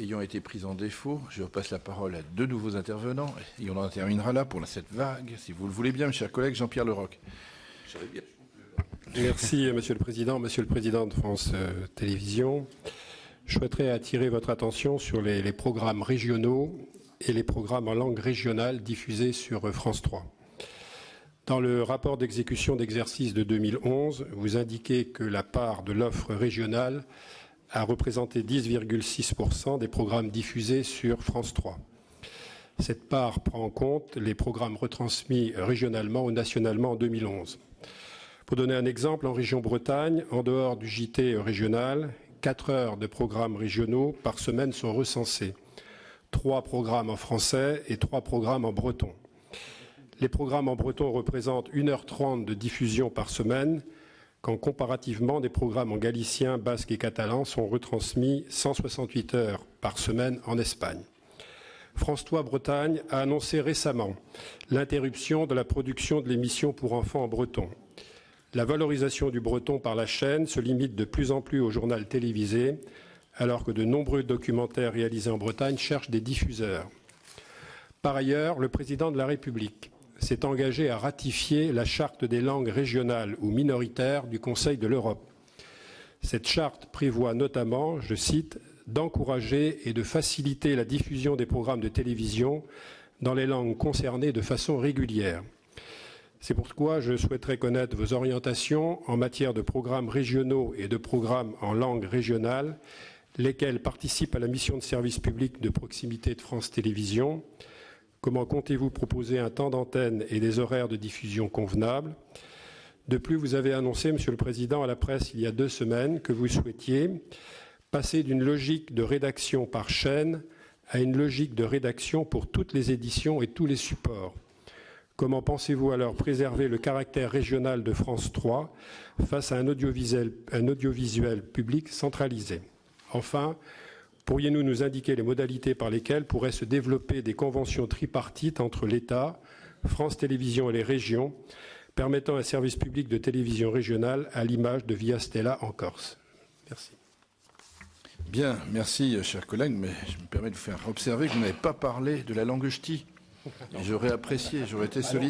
ayant été pris en défaut, je repasse la parole à deux nouveaux intervenants et on en terminera là pour cette vague. Si vous le voulez bien, mes chers collègues, Jean-Pierre Leroc. Merci, Monsieur le Président de France Télévisions. Je souhaiterais attirer votre attention sur les programmes régionaux et les programmes en langue régionale diffusés sur France 3. Dans le rapport d'exécution d'exercice de 2011, vous indiquez que la part de l'offre régionale a représenté 10,6% des programmes diffusés sur France 3. Cette part prend en compte les programmes retransmis régionalement ou nationalement en 2011. Pour donner un exemple, en région Bretagne, en dehors du JT régional, 4 heures de programmes régionaux par semaine sont recensés. 3 programmes en français et 3 programmes en breton. Les programmes en breton représentent 1h30 de diffusion par semaine, quand comparativement des programmes en galicien, basque et catalan sont retransmis 168 heures par semaine en Espagne. France 3 Bretagne a annoncé récemment l'interruption de la production de l'émission pour enfants en breton. La valorisation du breton par la chaîne se limite de plus en plus au journal télévisé, alors que de nombreux documentaires réalisés en Bretagne cherchent des diffuseurs. Par ailleurs, le président de la République s'est engagé à ratifier la charte des langues régionales ou minoritaires du Conseil de l'Europe. Cette charte prévoit notamment, je cite, d'encourager et de faciliter la diffusion des programmes de télévision dans les langues concernées de façon régulière. C'est pourquoi je souhaiterais connaître vos orientations en matière de programmes régionaux et de programmes en langue régionale, lesquels participent à la mission de service public de proximité de France Télévisions. Comment comptez-vous proposer un temps d'antenne et des horaires de diffusion convenables? De plus, vous avez annoncé, Monsieur le Président, à la presse il y a 2 semaines que vous souhaitiez passer d'une logique de rédaction par chaîne à une logique de rédaction pour toutes les éditions et tous les supports. Comment pensez-vous alors préserver le caractère régional de France 3 face à un audiovisuel public centralisé? Enfin, pourriez-vous nous indiquer les modalités par lesquelles pourraient se développer des conventions tripartites entre l'État, France Télévisions et les régions, permettant un service public de télévision régionale à l'image de Via Stella en Corse? Merci. Bien, merci, chers collègues, mais je me permets de vous faire observer que vous n'avez pas parlé de la langue ch'ti. J'aurais apprécié, j'aurais été solide.